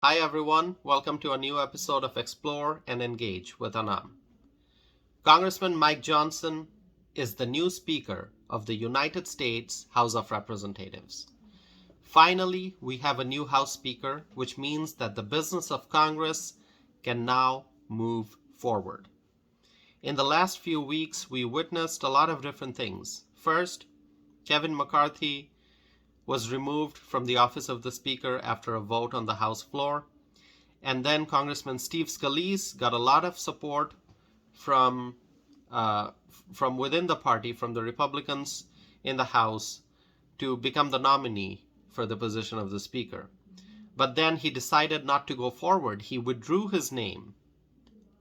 Hi everyone, welcome to a new episode of Explore and Engage with Anam. Congressman Mike Johnson is the new Speaker of the United States House of Representatives. Finally, we have a new House Speaker, which means that the business of Congress can now move forward. In the last few weeks, we witnessed a lot of different things. First, Kevin McCarthy was removed from the office of the Speaker after a vote on the House floor. And then Congressman Steve Scalise got a lot of support from within the party, from the Republicans in the House, to become the nominee for the position of the Speaker. But then he decided not to go forward. He withdrew his name.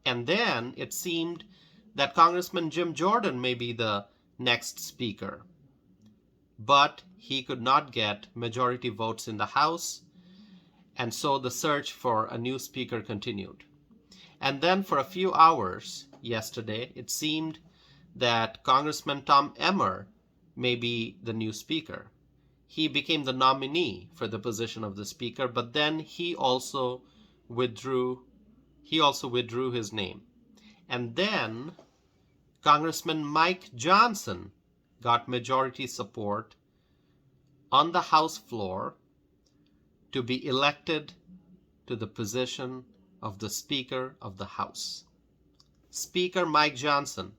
And then it seemed that Congressman Jim Jordan may be the next Speaker. But he could not get majority votes in the House, and so the search for a new Speaker continued. And then for a few hours yesterday, it seemed that Congressman Tom Emmer may be the new Speaker. He became the nominee for the position of the Speaker, but then he also withdrew his name. And then Congressman Mike Johnson got majority support on the House floor to be elected to the position of the Speaker of the House. Speaker Mike Johnson.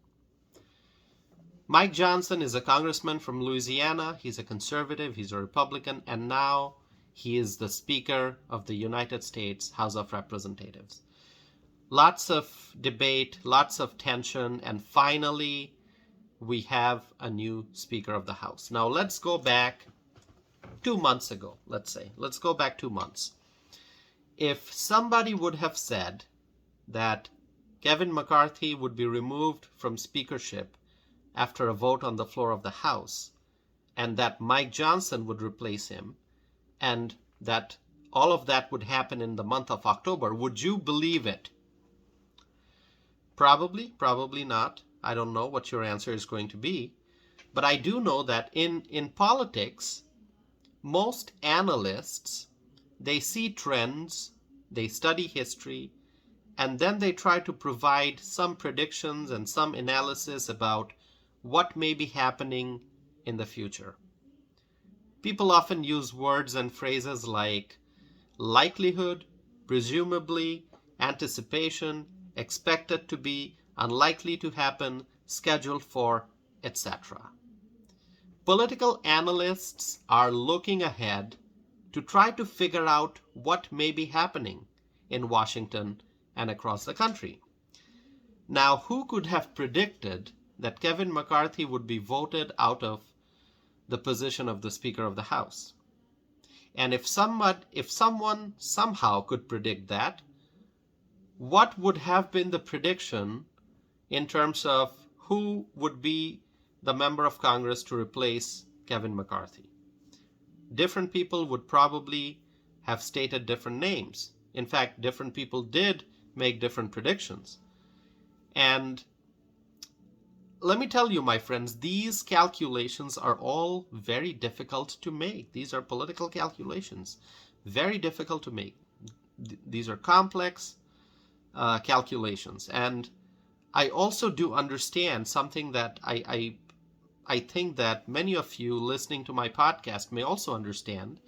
Mike Johnson is a congressman from Louisiana. He's a conservative, he's a Republican, and now he is the Speaker of the United States House of Representatives. Lots of debate, lots of tension, and finally we have a new Speaker of the House. Now let's go back 2 months ago, Let's go back 2 months. If somebody would have said that Kevin McCarthy would be removed from speakership after a vote on the floor of the House, and that Mike Johnson would replace him, and that all of that would happen in the month of October, would you believe it? Probably not. I don't know what your answer is going to be. But I do know that in politics, most analysts, they see trends, they study history, and then they try to provide some predictions and some analysis about what may be happening in the future. People often use words and phrases like likelihood, presumably, anticipation, expected to be, unlikely to happen, scheduled for, etc. Political analysts are looking ahead to try to figure out what may be happening in Washington and across the country. Now, who could have predicted that Kevin McCarthy would be voted out of the position of the Speaker of the House? And if someone somehow could predict that, what would have been the prediction in terms of who would be the member of Congress to replace Kevin McCarthy? Different people would probably have stated different names. In fact, different people did make different predictions. And let me tell you, my friends, these calculations are all very difficult to make. These are political calculations, very difficult to make. These are complex calculations. And I also do understand something that I think that many of you listening to my podcast may also understand.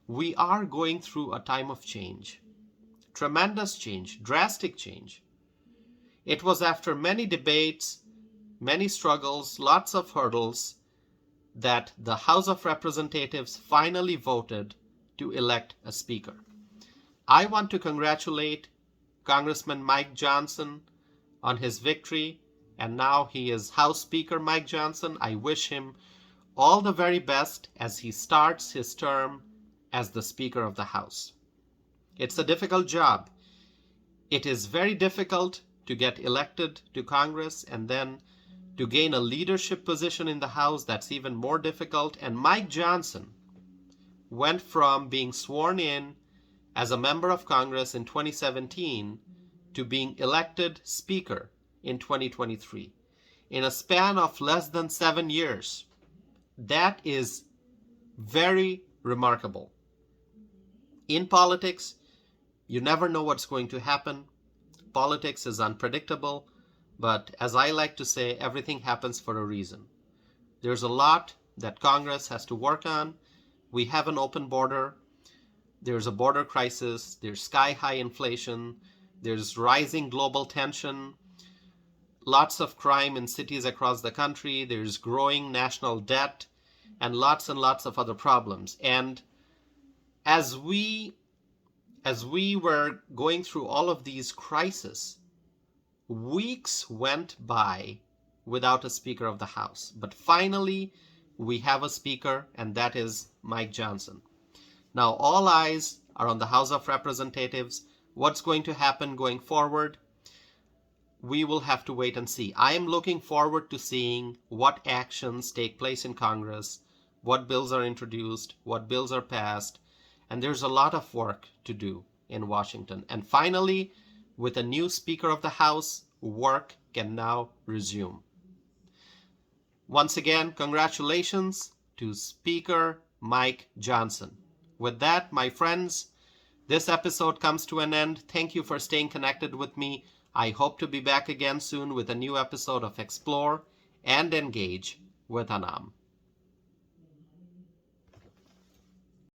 We are going through a time of change, tremendous change, drastic change. It was after many debates, many struggles, lots of hurdles, that the House of Representatives finally voted to elect a speaker. I want to congratulate Congressman Mike Johnson on his victory, and now he is House Speaker Mike Johnson. I wish him all the very best as he starts his term as the Speaker of the House. It's a difficult job. It is very difficult to get elected to Congress and then to gain a leadership position in the House. That's even more difficult. And Mike Johnson went from being sworn in as a member of Congress in 2017 to being elected Speaker in 2023 in a span of less than 7 years. That is very remarkable. In politics, You never know what's going to happen. Politics is unpredictable, but as I like to say, everything happens for a reason. There's a lot that Congress has to work on. We have an open border. There's a border crisis. There's sky-high inflation. There's rising global tension. Lots of crime in cities across the country. There's growing national debt and lots of other problems. And as we were going through all of these crises, weeks went by without a Speaker of the House. But finally, we have a Speaker, and that is Mike Johnson. Now, all eyes are on the House of Representatives. What's going to happen going forward? We will have to wait and see. I am looking forward to seeing what actions take place in Congress, what bills are introduced, what bills are passed, and there's a lot of work to do in Washington. And finally, with a new Speaker of the House, work can now resume. Once again, congratulations to Speaker Mike Johnson. With that, my friends, this episode comes to an end. Thank you for staying connected with me. I hope to be back again soon with a new episode of Explore and Engage with Anam.